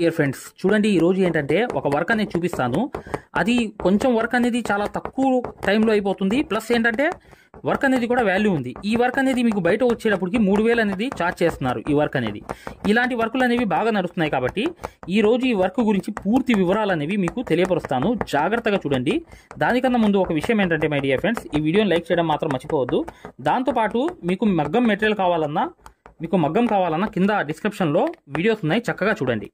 Dear friends, చూడండి ఈరోజు ఏంటంటే ఒక వర్క్ అనేది చూపిస్తాను. అది కొంచెం వర్క్ అనేది చాలా తక్కువ టైంలో అయిపోతుంది. ప్లస్ ఏంటంటే వర్క్ అనేది కూడా వాల్యూ ఉంది. ఈ వర్క్ అనేది మీకు బయట వచ్చేటప్పటికి 3000 అనేది ఛార్జ్ చేస్తున్నారు. ఈ వర్క్ అనేది ఇలాంటి వర్కులు అనేవి బాగా నడుస్తున్నాయి. కాబట్టి ఈరోజు ఈ వర్క్ గురించి పూర్తి వివరాలు అనేవి మీకు తెలియపరుస్తాను. జాగ్రత్తగా చూడండి. దానికన్నా ముందు ఒక విషయం ఏంటంటే మై డియర్ ఫ్రెండ్స్, ఈ వీడియోని లైక్ చేయడం మాత్రం మర్చిపోవద్దు. దాంతోపాటు మీకు మగ్గం మెటీరియల్ కావాలన్నా కింద డిస్క్రిప్షన్లో వీడియోస్ ఉన్నాయి, చక్కగా చూడండి.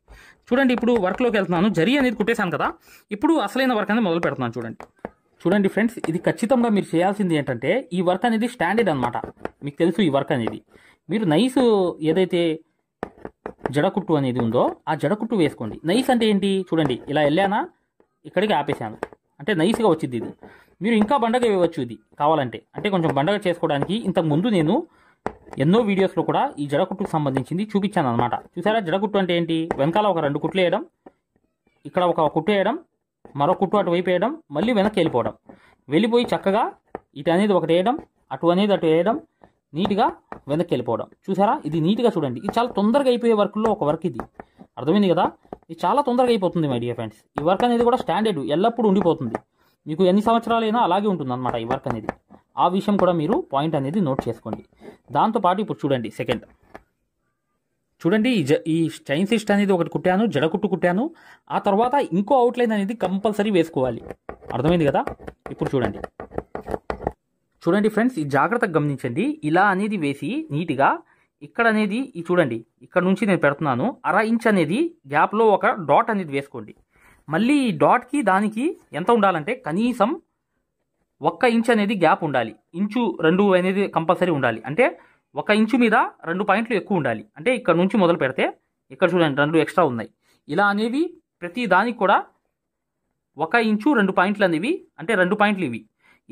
ఇప్పుడు వర్క్లోకి వెళ్తున్నాను. జరీ అనేది కుట్టేశాను కదా, ఇప్పుడు అసలైన వర్క్ అనేది మొదలు పెడుతున్నాను. చూడండి ఫ్రెండ్స్, ఇది ఖచ్చితంగా మీరు చేయాల్సింది ఏంటంటే ఈ వర్క్ అనేది స్టాండర్డ్ అనమాట. మీకు తెలుసు ఈ వర్క్ అనేది మీరు నైస్ ఏదైతే జడకుట్టు అనేది ఉందో ఆ జడకుట్టు వేసుకోండి. నైస్ అంటే ఏంటి చూడండి, ఇలా వెళ్ళానా ఇక్కడికి ఆపేశాను అంటే నైస్గా వచ్చింది. ఇది మీరు ఇంకా బండగా వేయవచ్చు. ఇది కావాలంటే అంటే కొంచెం బండగా చేసుకోవడానికి ఇంతకుముందు నేను ఎన్నో వీడియోస్లో కూడా ఈ జడకుట్టుకు సంబంధించింది చూపించాను అనమాట. చూసారా, జడకుట్టు అంటే ఏంటి, వెనకాల ఒక 2 కుట్లు వేయడం, ఇక్కడ ఒక కుట్టు వేయడం, మరో కుట్టు అటు వైపు వేయడం, మళ్ళీ వెనక్కి వెళ్ళిపోయి చక్కగా ఇటు అనేది ఒకటి వేయడం, అటు అనేది అటు వేయడం, నీట్గా వెనక్కి వెళ్ళిపోవడం. చూసారా, ఇది నీట్గా చూడండి. ఇది చాలా తొందరగా అయిపోయే వర్క్లో ఒక వర్క్ ఇది. అర్థమైంది కదా, ఇది చాలా తొందరగా అయిపోతుంది మై డియర్ ఫ్రెండ్స్. ఈ వర్క్ అనేది కూడా స్టాండర్డ్ ఎల్లప్పుడూ ఉండిపోతుంది. మీకు ఎన్ని సంవత్సరాలైనా అలాగే ఉంటుంది అనమాట ఈ వర్క్ అనేది. ఆ విషయం కూడా మీరు పాయింట్ అనేది నోట్ చేసుకోండి. దాంతోపాటు ఇప్పుడు చూడండి ఈ చైన్ సిస్ట్ అనేది ఒకటి కుట్టాను, జడకుట్టు కుట్టాను. ఆ తర్వాత ఇంకో అవుట్లైన్ అనేది కంపల్సరీ వేసుకోవాలి. అర్థమైంది కదా. ఇప్పుడు చూడండి ఫ్రెండ్స్, ఈ జాగ్రత్తగా గమనించండి. ఇలా అనేది వేసి నీట్గా ఇక్కడ అనేది చూడండి, ఇక్కడ నుంచి నేను పెడుతున్నాను. 1/2 ఇంచ్ అనేది గ్యాప్లో ఒక డాట్ అనేది వేసుకోండి. మళ్ళీ ఈ డాట్కి దానికి ఎంత ఉండాలంటే కనీసం 1 ఇంచ్ అనేది గ్యాప్ ఉండాలి. 1-2 అనేది కంపల్సరీ ఉండాలి. అంటే 1 ఇంచు మీద 2 పాయింట్లు ఎక్కువ ఉండాలి. అంటే ఇక్కడ నుంచి మొదలు పెడితే ఇక్కడ చూడండి 2 ఎక్స్ట్రా ఉన్నాయి. ఇలా అనేవి ప్రతి దానికి కూడా 1 ఇంచు 2 పాయింట్లు అనేవి, అంటే 2 పాయింట్లు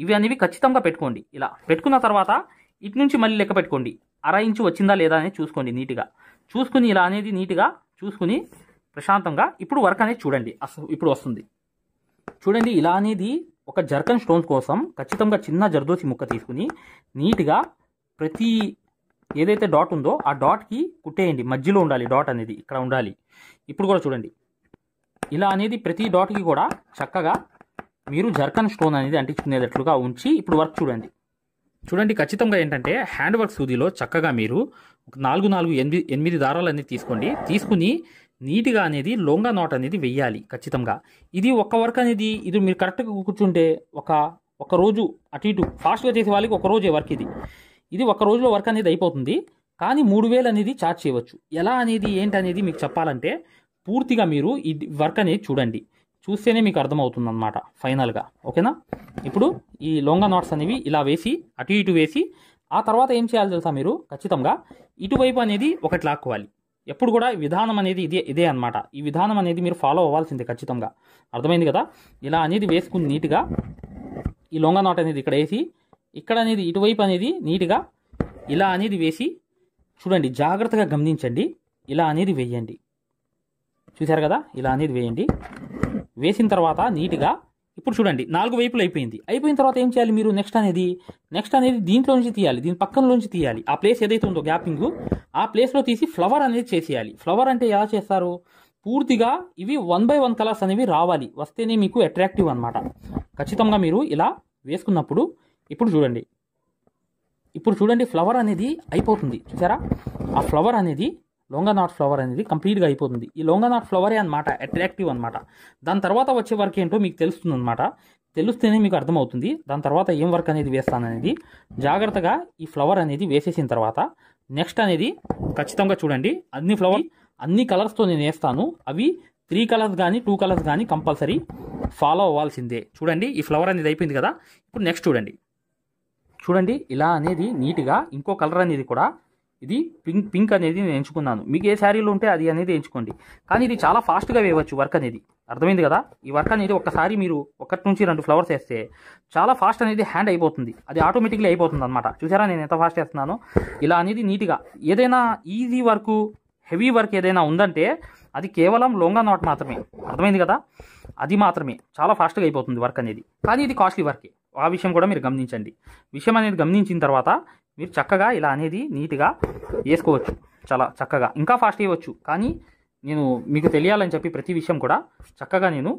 ఇవి అనేవి ఖచ్చితంగా పెట్టుకోండి. ఇలా పెట్టుకున్న తర్వాత ఇటు నుంచి మళ్ళీ లెక్క పెట్టుకోండి. 1/2 ఇంచు వచ్చిందా లేదా అనేది చూసుకోండి. నీట్గా చూసుకుని ఇలా అనేది నీట్గా చూసుకుని ప్రశాంతంగా ఇప్పుడు వర్క్ అనేది చూడండి. ఇప్పుడు వస్తుంది చూడండి. ఇలా అనేది ఒక జర్కన్ స్టోన్స్ కోసం ఖచ్చితంగా చిన్న జర్దోసి ముక్క తీసుకుని నీట్గా ప్రతి ఏదైతే డాట్ ఉందో ఆ డాట్కి కుట్టేయండి. మధ్యలో ఉండాలి డాట్ అనేది, ఇక్కడ ఉండాలి. ఇప్పుడు కూడా చూడండి, ఇలా అనేది ప్రతి డాట్కి కూడా చక్కగా మీరు జర్కన్ స్టోన్ అనేది అంటించుకునేటట్లుగా ఉంచి ఇప్పుడు వర్క్ చూడండి. ఖచ్చితంగా ఏంటంటే హ్యాండ్ వర్క్ సూదిలో చక్కగా మీరు ఒక 4-8 దారాలు అనేది తీసుకుని నీట్గా అనేది లొంగా నాట్ అనేది వెయ్యాలి ఖచ్చితంగా. ఇది ఒక్క వర్క్ అనేది ఇది మీరు కరెక్ట్గా కూర్చుంటే ఒక రోజు అటు ఇటు ఫాస్ట్గా చేసే వాళ్ళకి ఒక రోజే వర్క్ ఇది ఒక రోజులో వర్క్ అనేది అయిపోతుంది. కానీ 3000 అనేది ఛార్జ్ చేయవచ్చు. ఎలా అనేది ఏంటనేది మీకు చెప్పాలంటే పూర్తిగా మీరు ఈ వర్క్ అనేది చూస్తేనే మీకు అర్థమవుతుంది అనమాట ఫైనల్గా. ఓకేనా. ఇప్పుడు ఈ లొంగా నాట్స్ అనేవి ఇలా వేసి అటు ఇటు వేసి ఆ తర్వాత ఏం చేయాలి తెలుసా, మీరు ఖచ్చితంగా ఇటువైపు అనేది ఒకటి లాక్కోవాలి. ఎప్పుడు కూడా విధానం అనేది ఇదే అనమాట. ఈ విధానం అనేది మీరు ఫాలో అవ్వాల్సిందే ఖచ్చితంగా. అర్థమైంది కదా. ఇలా అనేది వేసుకుని నీట్గా ఈ లొంగా నాట్ అనేది ఇక్కడ వేసి ఇక్కడ అనేది ఇటువైపు అనేది నీట్గా ఇలా అనేది వేసి చూడండి. జాగ్రత్తగా గమనించండి. ఇలా అనేది వేయండి. చూశారు కదా, ఇలా అనేది వేయండి. వేసిన తర్వాత నీట్గా ఇప్పుడు చూడండి 4 వైపులు అయిపోయిన తర్వాత ఏం చేయాలి మీరు, నెక్స్ట్ అనేది దీంట్లో నుంచి తీయాలి, దీని పక్కనలోంచి తీయాలి. ఆ ప్లేస్ ఏదైతే ఉందో గ్యాపింగ్ ఆ ప్లేస్లో తీసి ఫ్లవర్ అనేది చేసేయాలి. ఫ్లవర్ అంటే ఎలా చేస్తారు, పూర్తిగా ఇవి 1 by 1 కలర్స్ అనేవి రావాలి. వస్తేనే మీకు అట్రాక్టివ్ అనమాట. ఖచ్చితంగా మీరు ఇలా వేసుకున్నప్పుడు ఇప్పుడు చూడండి ఫ్లవర్ అనేది అయిపోతుంది. చూసారా, ఆ ఫ్లవర్ అనేది లొంగా నాట్ ఫ్లవర్ అనేది కంప్లీట్గా అయిపోతుంది. ఈ లొంగా నాట్ ఫ్లవరే అనమాట అట్రాక్టివ్ అనమాట. దాని తర్వాత వచ్చే వర్క్ ఏంటో మీకు తెలుస్తుంది అనమాట. తెలుస్తేనే మీకు అర్థమవుతుంది దాని తర్వాత ఏం వర్క్ అనేది వేస్తాననేది. జాగ్రత్తగా ఈ ఫ్లవర్ అనేది వేసేసిన తర్వాత నెక్స్ట్ అనేది ఖచ్చితంగా చూడండి అన్ని కలర్స్తో నేను వేస్తాను. అవి 3 కలర్స్ కానీ 2 కలర్స్ కానీ కంపల్సరీ ఫాలో అవ్వాల్సిందే. చూడండి, ఈ ఫ్లవర్ అనేది అయిపోయింది కదా. ఇప్పుడు నెక్స్ట్ చూడండి ఇలా అనేది నీట్గా ఇంకో కలర్ అనేది కూడా ఇది పింక్ అనేది నేను ఎంచుకున్నాను. మీకు ఏ శారీలో ఉంటే అది అనేది ఎంచుకోండి. కానీ ఇది చాలా ఫాస్ట్గా వేయవచ్చు వర్క్ అనేది. అర్థమైంది కదా. ఈ వర్క్ అనేది ఒక్కసారి మీరు 1 నుంచి 2 ఫ్లవర్స్ వేస్తే చాలా ఫాస్ట్ అనేది హ్యాండ్ అయిపోతుంది. అది ఆటోమేటిక్లీ అయిపోతుంది అనమాట. చూసారా నేను ఎంత ఫాస్ట్ చేస్తున్నానో. ఇలా అనేది నీట్గా ఏదైనా ఈజీ వర్క్ హెవీ వర్క్ ఏదైనా ఉందంటే అది కేవలం లొంగా నాట్ మాత్రమే. అర్థమైంది కదా, అది మాత్రమే చాలా ఫాస్ట్గా అయిపోతుంది వర్క్ అనేది. కానీ ఇది కాస్ట్లీ వర్కే. ఆ విషయం కూడా మీరు గమనించండి. విషయం అనేది గమనించిన తర్వాత మీరు చక్కగా ఇలా అనేది నీట్గా వేసుకోవచ్చు. చాలా చక్కగా ఇంకా ఫాస్ట్ చేయవచ్చు. కానీ నేను మీకు తెలియాలని చెప్పి ప్రతి విషయం కూడా చక్కగా నేను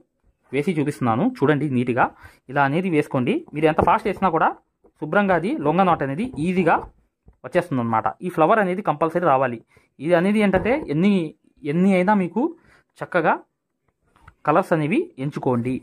వేసి చూపిస్తున్నాను. చూడండి నీట్గా ఇలా అనేది వేసుకోండి. మీరు ఎంత ఫాస్ట్ వేసినా కూడా శుభ్రంగా అది లొంగ నాట్ అనేది ఈజీగా వచ్చేస్తుంది అనమాట. ఈ ఫ్లవర్ అనేది కంపల్సరీ రావాలి. ఇది అనేది ఏంటంటే ఎన్ని అయినా మీకు చక్కగా కలర్స్ అనేవి ఎంచుకోండి.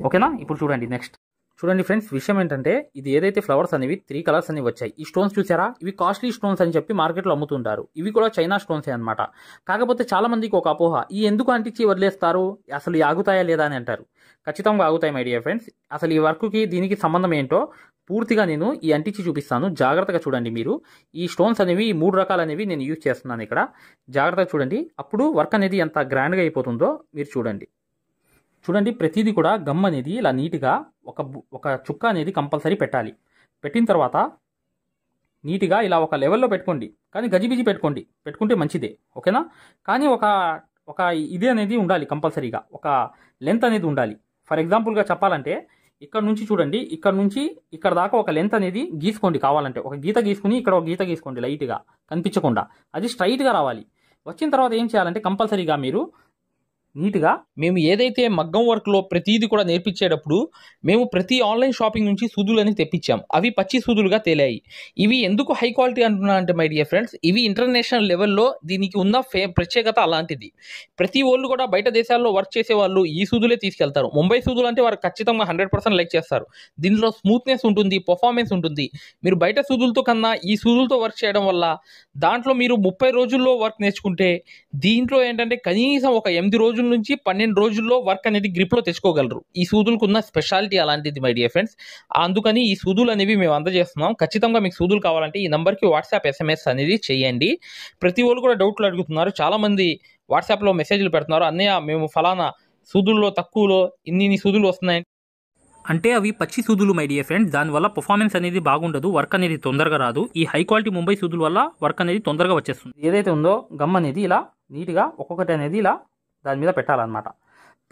ఓకేనా? ఇప్పుడు చూడండి నెక్స్ట్. చూడండి ఫ్రెండ్స్, విషయం ఏంటంటే ఇది ఏదైతే ఫ్లవర్స్ అనేవి 3 కలర్స్ అనేవి వచ్చాయి. ఈ స్టోన్స్ చూసారా? ఇవి కాస్ట్లీ స్టోన్స్ అని చెప్పి మార్కెట్లో అమ్ముతుంటారు. ఇవి కూడా చైనా స్టోన్సే అనమాట. కాకపోతే చాలా మందికి ఒక అపోహ, ఈ ఎందుకు అంటించి వదిలేస్తారు, అసలు ఆగుతాయా లేదా అని అంటారు. ఖచ్చితంగా ఆగుతాయి మై డియర్ ఫ్రెండ్స్. అసలు ఈ వర్క్కి దీనికి సంబంధం ఏంటో పూర్తిగా నేను ఈ అంటించి చూపిస్తాను. జాగ్రత్తగా చూడండి. మీరు ఈ స్టోన్స్ అనేవి 3 రకాలు అనేవి నేను యూజ్ చేస్తున్నాను ఇక్కడ. జాగ్రత్తగా చూడండి. అప్పుడు వర్క్ అనేది ఎంత గ్రాండ్గా అయిపోతుందో మీరు చూడండి. చూడండి, ప్రతిదీ కూడా గమ్ అనేది ఇలా నీట్గా ఒక చుక్క అనేది కంపల్సరీ పెట్టాలి. పెట్టిన తర్వాత నీట్గా ఇలా ఒక లెవెల్లో పెట్టుకోండి. కానీ గజిబిజి పెట్టుకుంటే మంచిదే. ఓకేనా? కానీ ఒక ఇది అనేది ఉండాలి కంపల్సరీగా. ఒక లెంత్ అనేది ఉండాలి. ఫర్ ఎగ్జాంపుల్గా చెప్పాలంటే ఇక్కడ నుంచి చూడండి, ఇక్కడ నుంచి ఇక్కడ దాకా ఒక లెంత్ అనేది గీసుకోండి. కావాలంటే ఒక గీత గీసుకుని ఇక్కడ ఒక గీత గీసుకోండి లైట్గా కనిపించకుండా. అది స్ట్రైట్గా రావాలి. వచ్చిన తర్వాత ఏం చేయాలంటే కంపల్సరీగా మీరు నీట్గా మేము ఏదైతే మగ్గం వర్క్లో ప్రతిదీ కూడా నేర్పించేటప్పుడు మేము ప్రతి ఆన్లైన్ షాపింగ్ నుంచి సూదులని తెప్పించాం. అవి పచ్చి సూదులుగా తేలాయి. ఇవి ఎందుకు హై క్వాలిటీ అంటున్నా అంటే మై డియర్ ఫ్రెండ్స్, ఇవి ఇంటర్నేషనల్ లెవెల్లో దీనికి ఉన్న ప్రత్యేకత అలాంటిది. ప్రతి వాళ్ళు కూడా బయట దేశాల్లో వర్క్ చేసే వాళ్ళు ఈ సూదులే తీసుకెళ్తారు. ముంబై సూదులు అంటే వారు ఖచ్చితంగా 100% లైక్ చేస్తారు. దీనిలో స్మూత్నెస్ ఉంటుంది, పర్ఫార్మెన్స్ ఉంటుంది. మీరు బయట సూదులతో కన్నా ఈ సూదులతో వర్క్ చేయడం వల్ల దాంట్లో మీరు 30 రోజుల్లో వర్క్ నేర్చుకుంటే దీంట్లో ఏంటంటే కనీసం ఒక 8 రోజుల నుంచి 12 రోజుల్లో వర్క్ అనేది గ్రిప్లో తెచ్చుకోగలరు. ఈ సూదులకు ఉన్న స్పెషాలిటీ అలాంటిది మై డియర్ ఫ్రెండ్స్. అందుకని ఈ సూదులు అనేవి మేము అందజేస్తున్నాం. ఖచ్చితంగా మీకు సూదులు కావాలంటే ఈ నెంబర్కి వాట్సాప్ SMS అనేది చేయండి. ప్రతి వాళ్ళు కూడా డౌట్లు అడుగుతున్నారు. చాలామంది వాట్సాప్లో మెసేజ్లు పెడుతున్నారు, అన్నయ్య మేము ఫలానా సూదుల్లో తక్కువలో ఇన్ని సూదులు వస్తున్నాయి అంటే అవి పచ్చి సూదులు మై డియర్ ఫ్రెండ్స్. దానివల్ల పర్ఫార్మెన్స్ అనేది బాగుండదు, వర్క్ అనేది తొందరగా రాదు. ఈ హై క్వాలిటీ ముంబై సూదుల వల్ల వర్క్ అనేది తొందరగా వచ్చేస్తుంది. ఏదైతే ఉందో గమ్ అనేది ఇలా నీట్గా ఒక్కొక్కటి అనేది ఇలా దాని మీద పెట్టాలన్నమాట.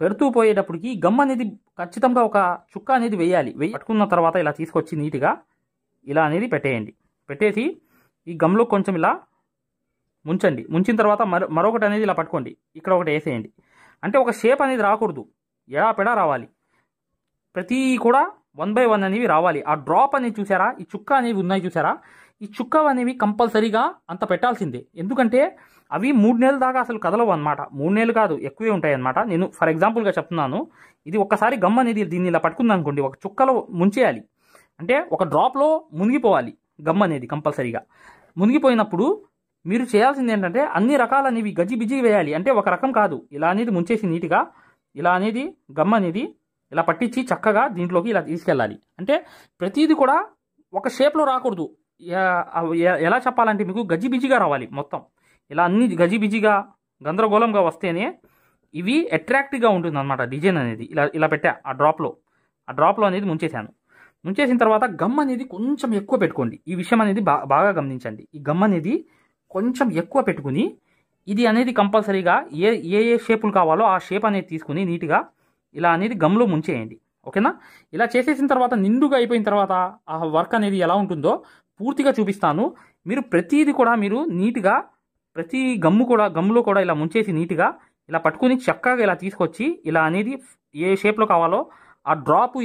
పెడుతూ పోయేటప్పటికి గమ్ అనేది ఖచ్చితంగా ఒక చుక్క అనేది వేయాలి. పట్టుకున్న తర్వాత ఇలా తీసుకొచ్చి నీట్గా ఇలా అనేది పెట్టేయండి. పెట్టేసి ఈ గమ్లో కొంచెం ఇలా ముంచండి. ముంచిన తర్వాత మరొకటి అనేది ఇలా పట్టుకోండి. ఇక్కడ ఒకటి వేసేయండి. అంటే ఒక షేప్ అనేది రాకూడదు, ఎడాపెడా రావాలి. ప్రతి కూడా 1 by 1 అనేవి రావాలి. ఆ డ్రాప్ అనేది చూసారా, ఈ చుక్క అనేవి ఉన్నాయి చూసారా, ఈ చుక్క అనేవి కంపల్సరీగా అంత పెట్టాల్సిందే. ఎందుకంటే అవి 3 నెలల దాకా అసలు కదలవు అనమాట. 3 నెలలు కాదు, ఎక్కువే ఉంటాయి అనమాట. నేను ఫర్ ఎగ్జాంపుల్గా చెప్తున్నాను. ఇది ఒక్కసారి గమ్ అనేది దీన్ని ఇలా పట్టుకుంది అనుకోండి, ఒక చుక్కలో ముంచేయాలి. అంటే ఒక డ్రాప్లో మునిగిపోవాలి గమ్ అనేది కంపల్సరీగా. మునిగిపోయినప్పుడు మీరు చేయాల్సింది ఏంటంటే అన్ని రకాలనేవి గజిబిజి వేయాలి. అంటే ఒక రకం కాదు, ఇలా అనేది ముంచేసి నీట్గా ఇలా అనేది గమ్ అనేది ఇలా పట్టించి చక్కగా దీంట్లోకి ఇలా తీసుకెళ్ళాలి. అంటే ప్రతిదీ కూడా ఒక షేప్లో రాకూడదు. ఎలా చెప్పాలంటే మీకు గజిబిజిగా రావాలి మొత్తం. ఇలా అన్ని గజిబిజిగా గందరగోళంగా వస్తేనే ఇవి అట్రాక్టివ్గా ఉంటుంది అనమాట డిజైన్ అనేది. ఇలా పెట్టా ఆ డ్రాప్లో అనేది ముంచేశాను. ముంచేసిన తర్వాత గమ్ అనేది కొంచెం ఎక్కువ పెట్టుకోండి. ఈ విషయం అనేది బాగా గమనించండి. ఈ గమ్ అనేది కొంచెం ఎక్కువ పెట్టుకుని ఇది అనేది కంపల్సరీగా ఏ షేపులు కావాలో ఆ షేప్ అనేది తీసుకుని నీట్గా ఇలా అనేది గమ్లో ముంచేయండి. ఓకేనా? ఇలా చేసేసిన తర్వాత నిండుగా అయిపోయిన తర్వాత ఆ వర్క్ అనేది ఎలా ఉంటుందో పూర్తిగా చూపిస్తాను. మీరు ప్రతిదీ కూడా మీరు నీట్గా ప్రతి గమ్లో కూడా ఇలా ముంచేసి నీట్గా ఇలా పట్టుకుని చక్కగా ఇలా తీసుకొచ్చి ఇలా అనేది ఏ షేప్లో కావాలో ఆ డ్రాప్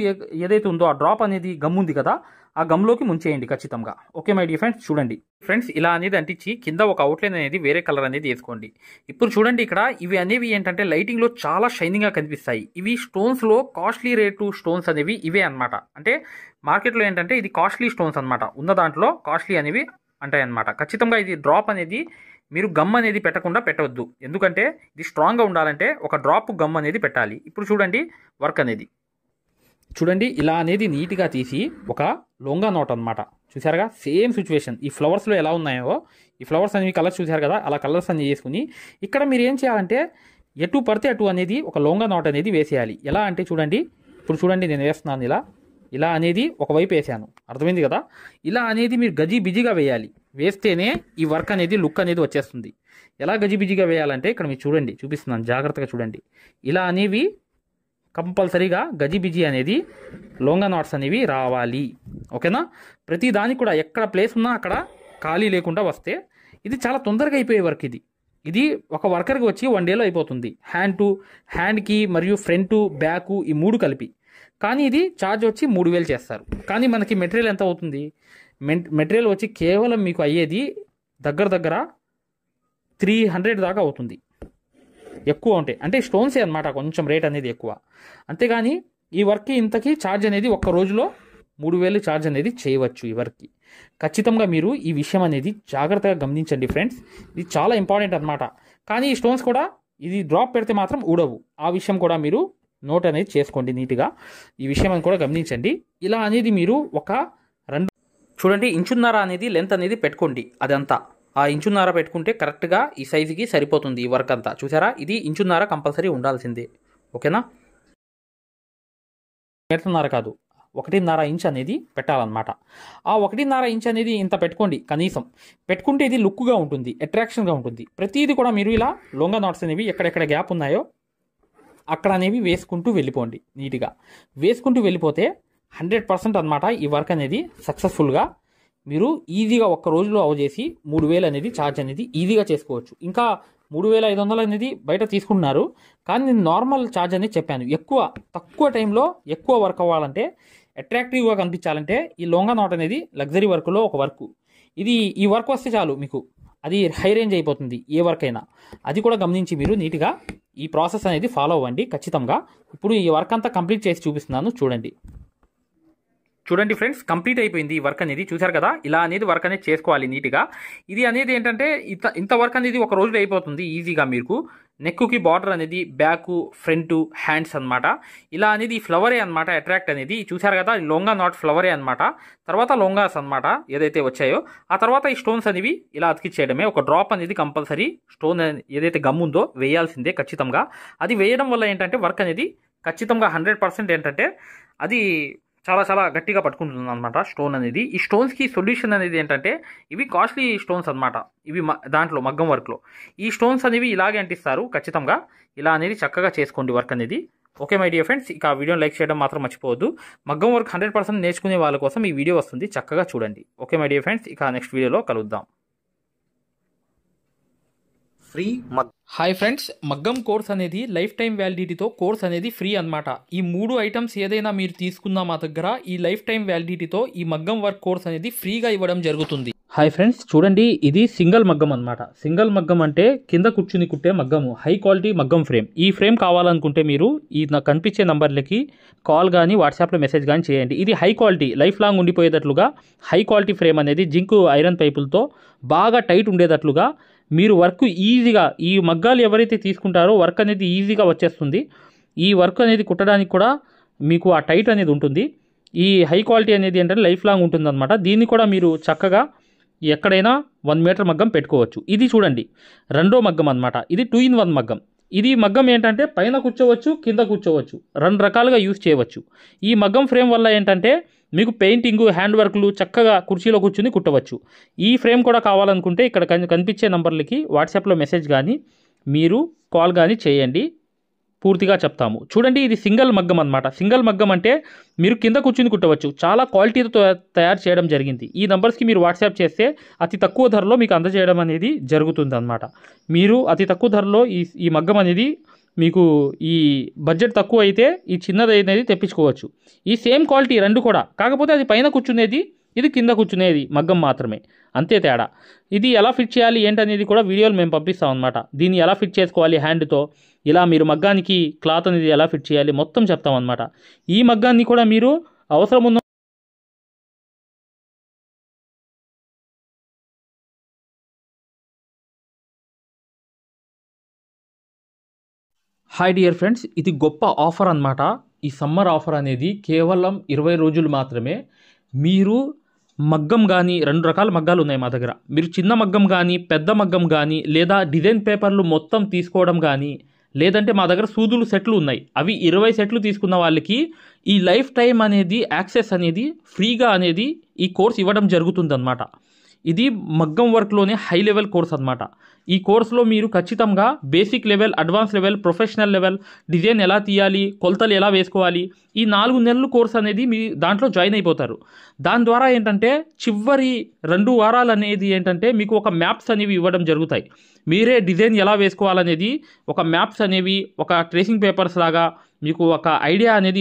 ఏదైతే ఉందో ఆ డ్రాప్ అనేది గమ్ ఉంది కదా, ఆ గమ్లోకి ముంచేయండి ఖచ్చితంగా. ఓకే మై డియర్ ఫ్రెండ్స్, చూడండి ఫ్రెండ్స్ ఇలా అనేది అంటించి కింద ఒక అవుట్లైన్ అనేది వేరే కలర్ అనేది వేసుకోండి. ఇప్పుడు చూడండి ఇక్కడ ఇవి అనేవి ఏంటంటే లైటింగ్లో చాలా షైనింగ్గా కనిపిస్తాయి. ఇవి స్టోన్స్లో కాస్ట్లీ రేటు స్టోన్స్ అనేవి ఇవే అనమాట. అంటే మార్కెట్లో ఏంటంటే ఇది కాస్ట్లీ స్టోన్స్ అనమాట. ఉన్న దాంట్లో కాస్ట్లీ అనేవి అంటాయి అనమాట. ఖచ్చితంగా ఇది డ్రాప్ అనేది మీరు గమ్ అనేది పెట్టవద్దు. ఎందుకంటే ఇది స్ట్రాంగ్గా ఉండాలంటే ఒక డ్రాప్ గమ్ అనేది పెట్టాలి. ఇప్పుడు చూడండి వర్క్ అనేది చూడండి ఇలా అనేది నీట్గా తీసి ఒక లొంగా నోట్ అనమాట. చూసారుగా సేమ్ సిచ్యువేషన్ ఈ ఫ్లవర్స్లో ఎలా ఉన్నాయో ఈ ఫ్లవర్స్ అనేవి కలర్స్ చూసారు కదా, అలా కలర్స్ అన్ని చేసుకుని ఇక్కడ మీరు ఏం చేయాలంటే ఎటు పడితే అటు అనేది ఒక లొంగా నోట్ అనేది వేసేయాలి. ఎలా అంటే చూడండి, ఇప్పుడు చూడండి నేను వేస్తున్నాను ఇలా అనేది ఒకవైపు వేసాను, అర్థమైంది కదా. ఇలా అనేది మీరు గజిబిజిగా వేయాలి. వేస్తేనే ఈ వర్క్ అనేది లుక్ అనేది వచ్చేస్తుంది. ఎలా గజిబిజిగా వేయాలంటే ఇక్కడ మీరు చూడండి, చూపిస్తున్నాను జాగ్రత్తగా చూడండి. ఇలా అనేవి కంపల్సరీగా గజిబిజి అనేది లొంగా నాట్స్ అనేవి రావాలి. ఓకేనా? ప్రతి దానికి కూడా ఎక్కడ ప్లేస్ ఉన్నా అక్కడ ఖాళీ లేకుండా వస్తే ఇది చాలా తొందరగా అయిపోయే వర్క్ ఇది. ఇది ఒక వర్కర్కి వచ్చి 1 డేలో అయిపోతుంది, హ్యాండ్కి మరియు ఫ్రంట్ బ్యాక్ ఈ 3 కలిపి. కానీ ఇది ఛార్జ్ వచ్చి 3000 చేస్తారు. కానీ మనకి మెటీరియల్ ఎంత అవుతుంది? మెటీరియల్ వచ్చి కేవలం మీకు అయ్యేది దగ్గర 300 దాకా అవుతుంది. ఎక్కువ ఉంటాయి అంటే స్టోన్సే అనమాట, కొంచెం రేట్ అనేది ఎక్కువ. అంతేగాని ఈ వర్క్కి ఇంతకీ ఛార్జ్ అనేది ఒక్క రోజులో 3000 ఛార్జ్ అనేది చేయవచ్చు ఈ వర్క్కి. ఖచ్చితంగా మీరు ఈ విషయం అనేది జాగ్రత్తగా గమనించండి ఫ్రెండ్స్, ఇది చాలా ఇంపార్టెంట్ అనమాట. కానీ ఈ స్టోన్స్ కూడా ఇది డ్రాప్ పెడితే మాత్రం ఊడవు, ఆ విషయం కూడా మీరు నోట్ అనేది చేసుకోండి నీట్గా. ఈ విషయం అని కూడా గమనించండి. ఇలా అనేది మీరు ఒక 2 చూడండి ఇంచున్నర అనేది లెంత్ అనేది పెట్టుకోండి. అదంతా ఆ ఇంచున్నర పెట్టుకుంటే కరెక్ట్గా ఈ సైజుకి సరిపోతుంది ఈ వర్క్ అంతా. చూసారా, ఇది ఇంచున్నర కంపల్సరీ ఉండాల్సిందే. ఓకేనా, మీటర్న్నర కాదు 1.5 ఇంచ్ అనేది పెట్టాలన్నమాట. ఆ 1.5 ఇంచ్ అనేది ఇంత పెట్టుకోండి కనీసం. పెట్టుకుంటే ఇది లుక్గా ఉంటుంది, అట్రాక్షన్గా ఉంటుంది. ప్రతిదీ కూడా మీరు ఇలా లొంగ నాట్స్ అనేవి ఎక్కడెక్కడ గ్యాప్ ఉన్నాయో అక్కడ అనేవి వేసుకుంటూ వెళ్ళిపోండి. నీట్గా వేసుకుంటూ వెళ్ళిపోతే 100% అనమాట ఈ వర్క్ అనేది సక్సెస్ఫుల్గా మీరు ఈజీగా ఒక్క రోజులో అవజేసి 3000 అనేది ఛార్జ్ అనేది ఈజీగా చేసుకోవచ్చు. ఇంకా 3500 అనేది బయట తీసుకుంటున్నారు, కానీ నేను నార్మల్ ఛార్జ్ అనేది చెప్పాను. తక్కువ టైంలో ఎక్కువ వర్క్ అవ్వాలంటే, అట్రాక్టివ్గా కనిపించాలంటే ఈ లొంగ నాట్ అనేది లగ్జరీ వర్క్లో ఒక వర్క్. ఈ వర్క్ వస్తే చాలు మీకు, అది హై రేంజ్ అయిపోతుంది ఏ వర్క్ అయినా. అది కూడా గమనించి మీరు నీట్గా ఈ ప్రాసెస్ అనేది ఫాలో అవ్వండి ఖచ్చితంగా. ఇప్పుడు ఈ వర్క్ అంతా కంప్లీట్ చేసి చూపిస్తున్నాను చూడండి ఫ్రెండ్స్, కంప్లీట్ అయిపోయింది ఈ వర్క్ అనేది. చూసారు కదా, ఇలా అనేది వర్క్ అనేది చేసుకోవాలి నీట్గా. ఇది అనేది ఏంటంటే ఇంత వర్క్ అనేది ఒక రోజులో అయిపోతుంది ఈజీగా. మీకు నెక్కి బార్డర్ అనేది బ్యాక్ ఫ్రంట్ హ్యాండ్స్ అనమాట. ఇలా అనేది ఈ ఫ్లవరే అనమాట అట్రాక్ట్ అనేది. చూసారు కదా, లొంగా నాట్ ఫ్లవరే అనమాట. తర్వాత లొంగాస్ అనమాట ఏదైతే వచ్చాయో, ఆ తర్వాత ఈ స్టోన్స్ అనేవి ఇలా అతికిచ్చేయడమే. ఒక డ్రాప్ అనేది కంపల్సరీ స్టోన్ ఏదైతే గమ్ ఉందో వేయాల్సిందే ఖచ్చితంగా. అది వేయడం వల్ల ఏంటంటే వర్క్ అనేది ఖచ్చితంగా 100% ఏంటంటే అది చాలా గట్టిగా పట్టుకుంటుంది అనమాట స్టోన్ అనేది. ఈ స్టోన్స్కి సొల్యూషన్ అనేది ఏంటంటే, ఇవి కాస్ట్లీ స్టోన్స్ అనమాట. ఇవి దాంట్లో మగ్గం వర్క్లో ఈ స్టోన్స్ అనేవి ఇలాగే అంటిస్తారు. ఖచ్చితంగా ఇలా అనేది చక్కగా చేసుకోండి వర్క్ అనేది. ఓకే మై డియర్ ఫ్రెండ్స్, ఇక వీడియోని లైక్ చేయడం మాత్రం మర్చిపోవద్దు. మగ్గం వర్క్ 100% నేర్చుకునే వాళ్ళ కోసం ఈ వీడియో వస్తుంది, చక్కగా చూడండి. ఓకే మై డియర్ ఫ్రెండ్స్, ఇక నెక్స్ట్ వీడియోలో కలుద్దాం. ఫ్రీ హాయ్ ఫ్రెండ్స్, మగ్గం కోర్స్ అనేది లైఫ్ టైం వ్యాలిడిటీతో కోర్స్ అనేది ఫ్రీ అనమాట. ఈ 3 ఐటమ్స్ ఏదైనా మీరు తీసుకున్నా మా దగ్గర ఈ లైఫ్ టైం వ్యాలిడిటీతో ఈ మగ్గం వర్క్ కోర్స్ అనేది ఫ్రీగా ఇవ్వడం జరుగుతుంది. హాయ్ ఫ్రెండ్స్, చూడండి ఇది సింగిల్ మగ్గం అనమాట. సింగిల్ మగ్గం అంటే కింద కూర్చుని కుట్టే మగ్గము, హై క్వాలిటీ మగ్గం ఫ్రేమ్. ఈ ఫ్రేమ్ కావాలనుకుంటే మీరు ఈ నాకు కనిపించే నంబర్లకి కాల్ కానీ వాట్సాప్లో మెసేజ్ కానీ చేయండి. ఇది హై క్వాలిటీ, లైఫ్ లాంగ్ ఉండిపోయేటట్లుగా హై క్వాలిటీ ఫ్రేమ్ అనేది జింక్ ఐరన్ పైపులతో బాగా టైట్ ఉండేటట్లుగా మీరు వర్క్ ఈజీగా, ఈ మగ్గాలు ఎవరైతే తీసుకుంటారో వర్క్ అనేది ఈజీగా వచ్చేస్తుంది. ఈ వర్క్ అనేది కుట్టడానికి కూడా మీకు ఆ టైట్ అనేది ఉంటుంది. ఈ హై క్వాలిటీ అనేది ఏంటంటే లైఫ్ లాంగ్ ఉంటుందన్నమాట. దీన్ని కూడా మీరు చక్కగా ఎక్కడైనా 1 మీటర్ మగ్గం పెట్టుకోవచ్చు. ఇది చూడండి రెండో మగ్గం అనమాట. ఇది 2-in-1 మగ్గం. ఇది మగ్గం ఏంటంటే పైన కూర్చోవచ్చు, కింద కూర్చోవచ్చు, 2 రకాలుగా యూజ్ చేయవచ్చు. ఈ మగ్గం ఫ్రేమ్ వల్ల ఏంటంటే మీకు పెయింటింగ్ హ్యాండ్ వర్క్లు చక్కగా కుర్చీలో కూర్చుని కుట్టవచ్చు. ఈ ఫ్రేమ్ కూడా కావాలనుకుంటే ఇక్కడ కనిపించే నంబర్లకి వాట్సాప్లో మెసేజ్ కానీ మీరు కాల్ కానీ చేయండి, పూర్తిగా చెప్తాము. చూడండి ఇది సింగిల్ మగ్గం అనమాట. సింగిల్ మగ్గం అంటే మీరు కింద కూర్చుని కుట్టవచ్చు. చాలా క్వాలిటీతో తయారు చేయడం జరిగింది. ఈ నెంబర్స్కి మీరు వాట్సాప్ చేస్తే అతి తక్కువ ధరలో మీకు అందజేయడం అనేది జరుగుతుంది అనమాట. మీరు అతి తక్కువ ధరలో ఈ మగ్గం అనేది మీకు ఈ బడ్జెట్ తక్కువ అయితే ఈ చిన్నది అనేది తెప్పించుకోవచ్చు. ఈ సేమ్ క్వాలిటీ 2 కూడా, కాకపోతే అది పైన కూర్చునేది, ఇది కింద కూర్చునేది మగ్గం మాత్రమే, అంతే తేడా. ఇది ఎలా ఫిట్ చేయాలి ఏంటనేది కూడా వీడియోలు మేము పంపిస్తాం అనమాట. దీన్ని ఎలా ఫిట్ చేసుకోవాలి హ్యాండ్తో, ఇలా మీరు మగ్గానికి క్లాత్ అనేది ఎలా ఫిట్ చేయాలి మొత్తం చెప్తాం అనమాట. ఈ మగ్గాన్ని కూడా మీరు అవసరం ఉన్న హాయ్ డియర్ ఫ్రెండ్స్, ఇది గొప్ప ఆఫర్ అనమాట. ఈ సమ్మర్ ఆఫర్ అనేది కేవలం 20 రోజులు మాత్రమే. మీరు మగ్గం కానీ 2 రకాల మగ్గాలు ఉన్నాయి మా దగ్గర. మీరు చిన్న మగ్గం కానీ పెద్ద మగ్గం కానీ లేదా డిజైన్ పేపర్లు మొత్తం తీసుకోవడం కానీ, లేదంటే మా దగ్గర సూదులు సెట్లు ఉన్నాయి, అవి 20 సెట్లు తీసుకున్న వాళ్ళకి ఈ లైఫ్ టైం అనేది యాక్సెస్ అనేది ఫ్రీగా అనేది ఈ కోర్స్ ఇవ్వడం జరుగుతుందన్నమాట. ఇది మగ్గం వర్క్లోనే హై లెవెల్ కోర్స్ అనమాట. ఈ కోర్సులో మీరు ఖచ్చితంగా basic level, advance level, professional level, design ఎలా తీయాలి, కొలతలు ఎలా వేసుకోవాలి, ఈ 4 నెలలు కోర్స్ అనేది మీ దాంట్లో జాయిన్ అయిపోతారు. దాని ద్వారా ఏంటంటే చివరి 2 వారాలు అనేది ఏంటంటే మీకు ఒక మ్యాప్స్ అనేవి ఇవ్వడం జరుగుతాయి. మీరే డిజైన్ ఎలా వేసుకోవాలనేది ఒక మ్యాప్స్ అనేవి, ఒక ట్రేసింగ్ పేపర్స్ లాగా మీకు ఒక ఐడియా అనేది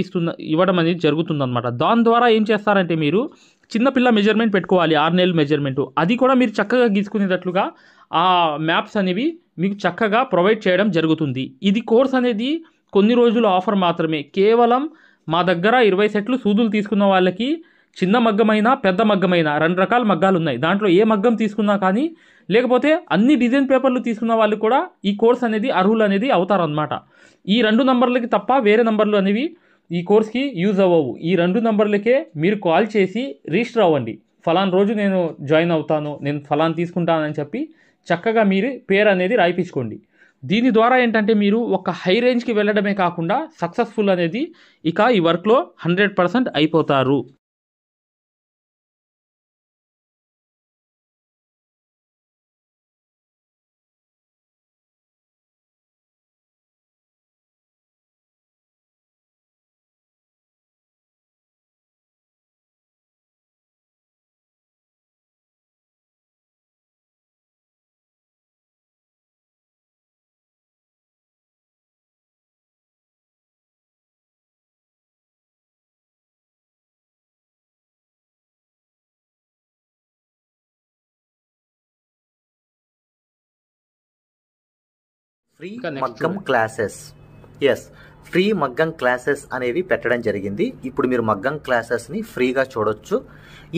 ఇవ్వడం అనేది జరుగుతుందన్నమాట. దాని ద్వారా ఏం చేస్తారంటే మీరు చిన్నపిల్ల మెజర్మెంట్ పెట్టుకోవాలి, 6 నెలలు మెజర్మెంటు, అది కూడా మీరు చక్కగా గీసుకునేటట్లుగా ఆ మ్యాప్స్ అనేవి మీకు చక్కగా ప్రొవైడ్ చేయడం జరుగుతుంది. ఇది కోర్స్ అనేది కొన్ని రోజులు ఆఫర్ మాత్రమే. కేవలం మా దగ్గర 20 సెట్లు సూదులు తీసుకున్న వాళ్ళకి చిన్న మగ్గమైన, పెద్ద మగ్గమైన 2 రకాల మగ్గాలు ఉన్నాయి. దాంట్లో ఏ మగ్గం తీసుకున్నా కానీ, లేకపోతే అన్ని డిజైన్ పేపర్లు తీసుకున్న వాళ్ళు కూడా ఈ కోర్స్ అనేది అర్హులు అనేది అవుతారనమాట. ఈ 2 నంబర్లకి తప్ప వేరే నంబర్లు అనేవి ఈ కోర్స్కి యూజ్ అవ్వవు. ఈ 2 నంబర్లకే మీరు కాల్ చేసి రిజిస్టర్ అవ్వండి. ఫలానా రోజు నేను జాయిన్ అవుతాను, నేను ఫలానా తీసుకుంటానని చెప్పి చక్కగా మీరు పేరు అనేది రాయిపించుకోండి. దీని ద్వారా ఏంటంటే మీరు ఒక హై రేంజ్కి వెళ్ళడమే కాకుండా సక్సెస్ఫుల్ అనేది ఇక ఈ వర్క్లో 100% అయిపోతారు. ఫ్రీ మగ్గం క్లాసెస్, ఎస్, ఫ్రీ మగ్గం క్లాసెస్ అనేవి పెట్టడం జరిగింది. ఇప్పుడు మీరు మగ్గం క్లాసెస్ని ఫ్రీగా చూడొచ్చు.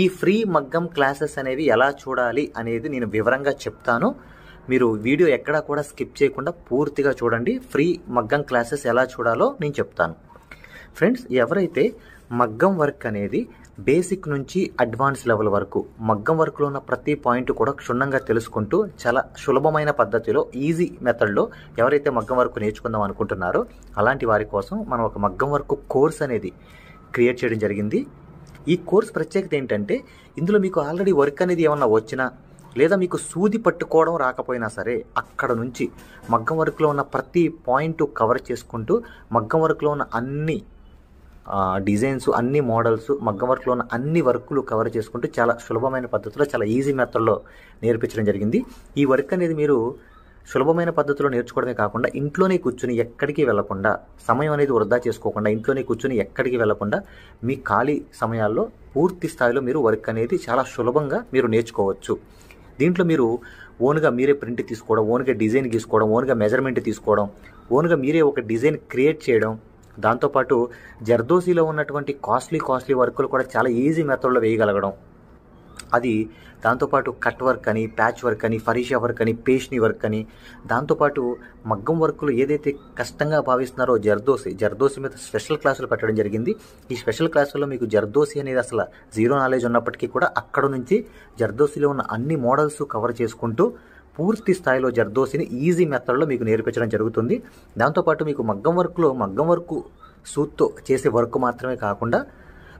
ఈ ఫ్రీ మగ్గం క్లాసెస్ అనేవి ఎలా చూడాలి అనేది నేను వివరంగా చెప్తాను. మీరు వీడియో ఎక్కడా కూడా స్కిప్ చేయకుండా పూర్తిగా చూడండి. ఫ్రీ మగ్గం క్లాసెస్ ఎలా చూడాలో నేను చెప్తాను. ఫ్రెండ్స్, ఎవరైతే మగ్గం వర్క్ అనేది బేసిక్ నుంచి అడ్వాన్స్ లెవెల్ వరకు మగ్గం వర్క్లో ఉన్న ప్రతి పాయింట్ కూడా క్షుణ్ణంగా తెలుసుకుంటూ చాలా సులభమైన పద్ధతిలో, ఈజీ మెథడ్లో ఎవరైతే మగ్గం వర్క్ నేర్చుకుందాం అనుకుంటున్నారో అలాంటి వారి కోసం మనం ఒక మగ్గం వర్క్ కోర్స్ అనేది క్రియేట్ చేయడం జరిగింది. ఈ కోర్స్ ప్రత్యేకత ఏంటంటే ఇందులో మీకు ఆల్రెడీ వర్క్ అనేది ఏమన్నా వచ్చినా, లేదా మీకు సూది పట్టుకోవడం రాకపోయినా సరే, అక్కడ నుంచి మగ్గం వర్క్లో ఉన్న ప్రతి పాయింట్ కవర్ చేసుకుంటూ మగ్గం వర్క్లో ఉన్న అన్ని డిజైన్స్, అన్ని మోడల్స్, మగ్గం వర్క్లో ఉన్న అన్ని వర్కులు కవర్ చేసుకుంటూ చాలా సులభమైన పద్ధతిలో, చాలా ఈజీ మెథడ్లో నేర్పించడం జరిగింది. ఈ వర్క్ అనేది మీరు సులభమైన పద్ధతిలో నేర్చుకోవడమే కాకుండా ఇంట్లోనే కూర్చుని ఎక్కడికి వెళ్లకుండా, సమయం అనేది వృధా చేసుకోకుండా ఇంట్లోనే కూర్చుని ఎక్కడికి వెళ్లకుండా మీ ఖాళీ సమయాల్లో పూర్తి స్థాయిలో మీరు వర్క్ అనేది చాలా సులభంగా మీరు నేర్చుకోవచ్చు. దీంట్లో మీరు ఓన్గా మీరే ప్రింట్ తీసుకోవడం, ఓన్గా డిజైన్ గీసుకోవడం, ఓన్గా మెజర్మెంట్ తీసుకోవడం, ఓన్గా మీరే ఒక డిజైన్ క్రియేట్ చేయడం, దాంతోపాటు జర్దోసీలో ఉన్నటువంటి కాస్ట్లీ వర్కులు కూడా చాలా ఈజీ మెథడ్లో వేయగలగడం, అది దాంతోపాటు కట్ వర్క్ అని, ప్యాచ్ వర్క్ అని, ఫరీషా వర్క్ అని, పేష్ని వర్క్ అని, దాంతోపాటు మగ్గం వర్కులు ఏదైతే కష్టంగా భావిస్తున్నారో జర్దోసి మీద స్పెషల్ క్లాసులు పెట్టడం జరిగింది. ఈ స్పెషల్ క్లాసుల్లో మీకు జర్దోసి అనేది అసలు జీరో నాలెడ్జ్ ఉన్నప్పటికీ కూడా అక్కడ నుంచి జర్దోసిలో ఉన్న అన్ని మోడల్స్ కవర్ చేసుకుంటూ పూర్తి స్థాయిలో జర్దోసిని ఈజీ మెథడ్లో మీకు నేర్పించడం జరుగుతుంది. దాంతోపాటు మీకు మగ్గం వర్క్ సూత్తో చేసే వర్క్ మాత్రమే కాకుండా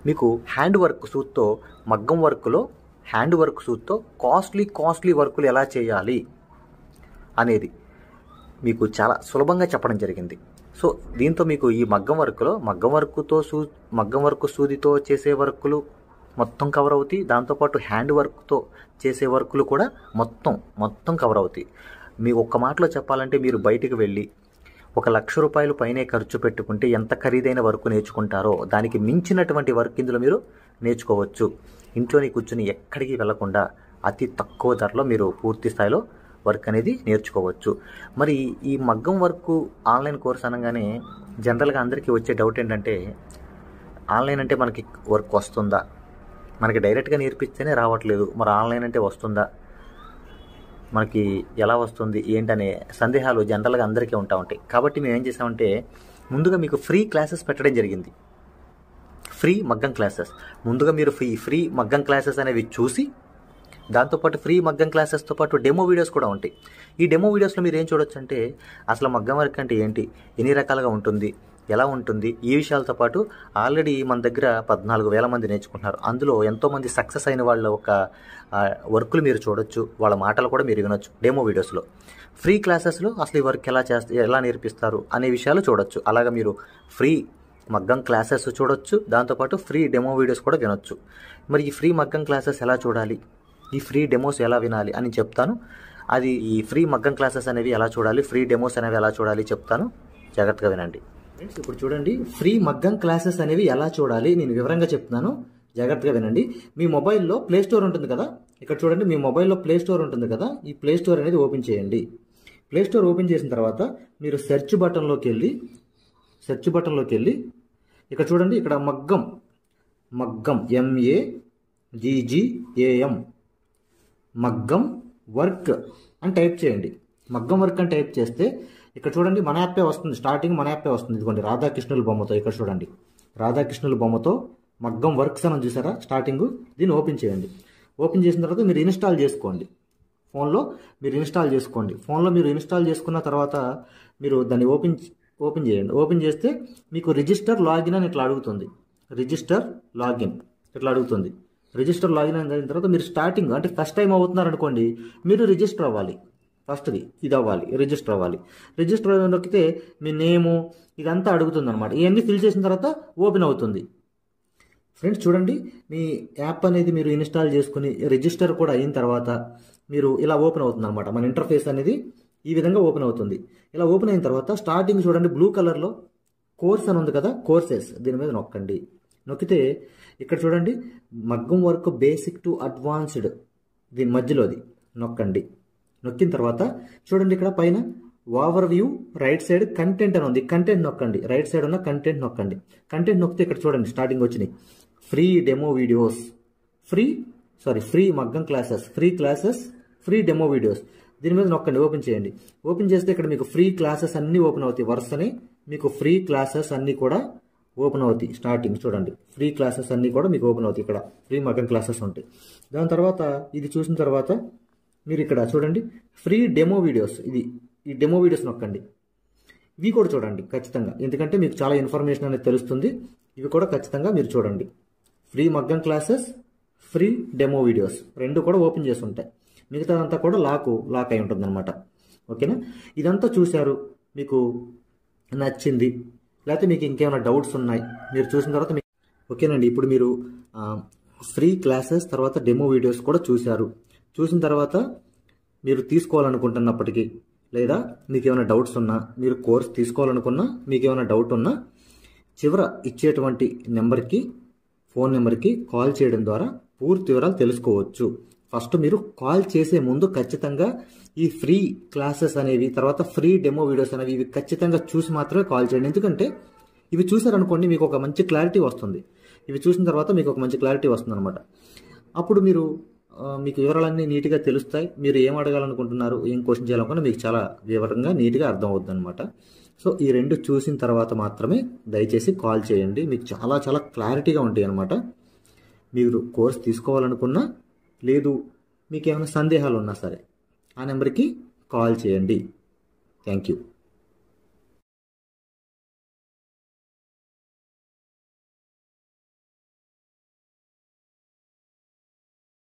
మీకు హ్యాండ్ వర్క్ సూత్తో, మగ్గం వర్క్లో హ్యాండ్ వర్క్ సూత్తో కాస్ట్లీ వర్కులు ఎలా చేయాలి అనేది మీకు చాలా సులభంగా చెప్పడం జరిగింది. సో దీంతో మీకు ఈ మగ్గం వర్క్ సూదితో చేసే వర్కులు మొత్తం కవర్ అవుతాయి. దాంతోపాటు హ్యాండ్ వర్క్తో చేసే వర్కులు కూడా మొత్తం కవర్ అవుతాయి. మీ ఒక్క మాటలో చెప్పాలంటే మీరు బయటికి వెళ్ళి 1,00,000 రూపాయలు పైనే ఖర్చు పెట్టుకుంటే ఎంత ఖరీదైన వర్క్ నేర్చుకుంటారో దానికి మించినటువంటి వర్క్ ఇందులో మీరు నేర్చుకోవచ్చు. ఇంట్లోనే కూర్చుని ఎక్కడికి వెళ్లకుండా అతి తక్కువ ధరలో మీరు పూర్తి స్థాయిలో వర్క్ అనేది నేర్చుకోవచ్చు. మరి ఈ మగ్గం వర్క్ ఆన్లైన్ కోర్స్ అనగానే జనరల్గా అందరికీ వచ్చే డౌట్ ఏంటంటే, ఆన్లైన్ అంటే మనకి వర్క్ వస్తుందా, మనకి డైరెక్ట్గా నేర్పిస్తేనే రావట్లేదు, మరి ఆన్లైన్ అంటే వస్తుందా, మనకి ఎలా వస్తుంది ఏంటనే సందేహాలు జనరల్గా అందరికీ ఉంటాయి. కాబట్టి మేము ఏం చేసామంటే ముందుగా మీకు ఫ్రీ క్లాసెస్ పెట్టడం జరిగింది. ఫ్రీ మగ్గం క్లాసెస్ ముందుగా మీరు ఫ్రీ మగ్గం క్లాసెస్ అనేవి చూసి, దాంతోపాటు ఫ్రీ మగ్గం క్లాసెస్తో పాటు డెమో వీడియోస్ కూడా ఉంటాయి. ఈ డెమో వీడియోస్లో మీరు ఏం చూడొచ్చు అంటే అసలు మగ్గం వర్క్ అంటే ఏంటి, ఎన్ని రకాలుగా ఉంటుంది, ఎలా ఉంటుంది, ఈ విషయాలతో పాటు ఆల్రెడీ మన దగ్గర 14,000 మంది నేర్చుకుంటున్నారు. అందులో ఎంతోమంది సక్సెస్ అయిన వాళ్ళ ఒక వర్కులు మీరు చూడొచ్చు, వాళ్ళ మాటలు కూడా మీరు వినొచ్చు డెమో వీడియోస్లో. ఫ్రీ క్లాసెస్లో అసలు ఈ వర్క్ ఎలా నేర్పిస్తారు అనే విషయాలు చూడొచ్చు. అలాగా మీరు ఫ్రీ మగ్గం క్లాసెస్ చూడొచ్చు, దాంతోపాటు ఫ్రీ డెమో వీడియోస్ కూడా వినొచ్చు. మరి ఈ ఫ్రీ మగ్గం క్లాసెస్ ఎలా చూడాలి, ఈ ఫ్రీ డెమోస్ ఎలా వినాలి అని చెప్తాను. అది ఈ ఫ్రీ మగ్గం క్లాసెస్ అనేవి ఎలా చూడాలి, ఫ్రీ డెమోస్ అనేవి ఎలా చూడాలి చెప్తాను, జాగ్రత్తగా వినండి. ఫ్రెండ్స్, ఇప్పుడు చూడండి, ఫ్రీ మగ్గం క్లాసెస్ అనేవి ఎలా చూడాలి నేను వివరంగా చెప్తున్నాను, జాగ్రత్తగా వినండి. మీ మొబైల్లో ప్లే స్టోర్ ఉంటుంది కదా, ఇక్కడ చూడండి, మీ మొబైల్లో ప్లే స్టోర్ ఉంటుంది కదా, ఈ ప్లే స్టోర్ అనేది ఓపెన్ చేయండి. ప్లే స్టోర్ ఓపెన్ చేసిన తర్వాత మీరు సెర్చ్ బటన్లోకి వెళ్ళి ఇక్కడ చూడండి, ఇక్కడ మగ్గం MAGGAM మగ్గం వర్క్ అని టైప్ చేయండి. మగ్గం వర్క్ అని టైప్ చేస్తే ఇక్కడ చూడండి మన యాప్పే వస్తుంది, స్టార్టింగ్ మన యాప్పే వస్తుంది. ఇదిగోండి రాధాకృష్ణుల బొమ్మతో, ఇక్కడ చూడండి రాధాకృష్ణుల బొమ్మతో మగ్గం వర్క్స్ అని చూసారా స్టార్టింగ్. దీన్ని ఓపెన్ చేయండి. ఓపెన్ చేసిన తర్వాత మీరు ఇన్స్టాల్ చేసుకోండి. ఫోన్లో మీరు ఇన్స్టాల్ చేసుకున్న తర్వాత మీరు దాన్ని ఓపెన్ చేయండి. ఓపెన్ చేస్తే మీకు రిజిస్టర్ లాగిన్ అని ఇట్లా అడుగుతుంది. రిజిస్టర్ లాగిన్ అయిన తర్వాత మీరు స్టార్టింగ్ అంటే ఫస్ట్ టైం అవుతున్నారు అనుకోండి, మీరు రిజిస్టర్ అవ్వాలి. ఫస్ట్ది ఇది అవ్వాలి, రిజిస్టర్ నొక్కితే మీ నేము ఇదంతా అడుగుతుంది అనమాట. ఇవన్నీ ఫిల్ చేసిన తర్వాత ఓపెన్ అవుతుంది. ఫ్రెండ్స్ చూడండి, మీ యాప్ అనేది మీరు ఇన్స్టాల్ చేసుకుని రిజిస్టర్ కూడా అయిన తర్వాత మీరు ఇలా ఓపెన్ అవుతుంది అనమాట. మన ఇంటర్ఫేస్ అనేది ఈ విధంగా ఓపెన్ అవుతుంది. ఇలా ఓపెన్ అయిన తర్వాత స్టార్టింగ్ చూడండి బ్లూ కలర్లో కోర్స్ అని ఉంది కదా, కోర్సెస్, దీని మీద నొక్కండి. నొక్కితే ఇక్కడ చూడండి మగ్గం వర్క్ బేసిక్ టు అడ్వాన్స్డ్, దీని మధ్యలోది నొక్కండి. నొక్కిన తర్వాత చూడండి ఇక్కడ పైన over view right side content అని ఉంది, కంటెంట్ నొక్కండి. రైట్ సైడ్ ఉన్న కంటెంట్ నొక్కండి. కంటెంట్ నొక్కితే ఇక్కడ చూడండి స్టార్టింగ్ వచ్చినాయి ఫ్రీ డెమో వీడియోస్, ఫ్రీ మగ్గం క్లాసెస్, ఫ్రీ డెమో వీడియోస్. దీని మీద నొక్కండి, ఓపెన్ చేయండి. ఓపెన్ చేస్తే ఇక్కడ మీకు ఫ్రీ క్లాసెస్ అన్నీ ఓపెన్ అవుతాయి. వరుసనే మీకు ఫ్రీ క్లాసెస్ అన్నీ కూడా ఓపెన్ అవుతాయి. స్టార్టింగ్ చూడండి ఫ్రీ క్లాసెస్ అన్నీ కూడా మీకు ఓపెన్ అవుతాయి. ఇక్కడ ఫ్రీ మగ్గం క్లాసెస్ ఉంటాయి. దాని తర్వాత ఇది చూసిన తర్వాత మీరు ఇక్కడ చూడండి ఫ్రీ డెమో వీడియోస్, ఈ డెమో వీడియోస్ నొక్కండి. ఇవి కూడా చూడండి ఖచ్చితంగా, ఎందుకంటే మీకు చాలా ఇన్ఫర్మేషన్ అనేది తెలుస్తుంది. ఇవి కూడా ఖచ్చితంగా మీరు చూడండి. ఫ్రీ మగ్గం క్లాసెస్, ఫ్రీ డెమో వీడియోస్ రెండు కూడా ఓపెన్ చేసి ఉంటాయి. మిగతాదంతా కూడా లాక్ అయి ఉంటుంది అనమాట. ఓకేనా, ఇదంతా చూశారు, మీకు నచ్చింది, లేకపోతే మీకు ఇంకేమైనా డౌట్స్ ఉన్నాయి మీరు చూసిన తర్వాత ఓకేనండి. ఇప్పుడు మీరు ఫ్రీ క్లాసెస్ తర్వాత డెమో వీడియోస్ కూడా చూసిన తర్వాత మీరు తీసుకోవాలనుకుంటున్నప్పటికీ, లేదా మీకు ఏమైనా డౌట్స్ ఉన్నా, మీరు కోర్స్ తీసుకోవాలనుకున్నా, మీకు ఏమైనా డౌట్ ఉన్నా చివర ఇచ్చేటువంటి ఫోన్ నెంబర్కి కాల్ చేయడం ద్వారా పూర్తి వివరాలు తెలుసుకోవచ్చు. ఫస్ట్ మీరు కాల్ చేసే ముందు ఖచ్చితంగా ఈ ఫ్రీ క్లాసెస్ అనేవి, తర్వాత ఫ్రీ డెమో వీడియోస్ అనేవి ఇవి ఖచ్చితంగా చూసి మాత్రమే కాల్ చేయండి. ఎందుకంటే ఇవి చూసారనుకోండి మీకు ఒక మంచి క్లారిటీ వస్తుంది. ఇవి చూసిన తర్వాత మీకు ఒక మంచి క్లారిటీ వస్తుంది అనమాట. అప్పుడు మీకు వివరాలన్నీ నీట్గా తెలుస్తాయి. మీరు ఏం అడగాలనుకుంటున్నారు, ఏం క్వశ్చన్ చేయాలనుకున్నా మీకు చాలా వివరంగా నీట్గా అర్థం అవుతుంది అనమాట. సో ఈ రెండు చూసిన తర్వాత మాత్రమే దయచేసి కాల్ చేయండి. మీకు చాలా చాలా క్లారిటీగా ఉంటాయి అనమాట. మీరు కోర్స్ తీసుకోవాలనుకున్నా, లేదు మీకు ఏమైనా సందేహాలు ఉన్నా సరే ఆ నెంబర్కి కాల్ చేయండి. Thank you.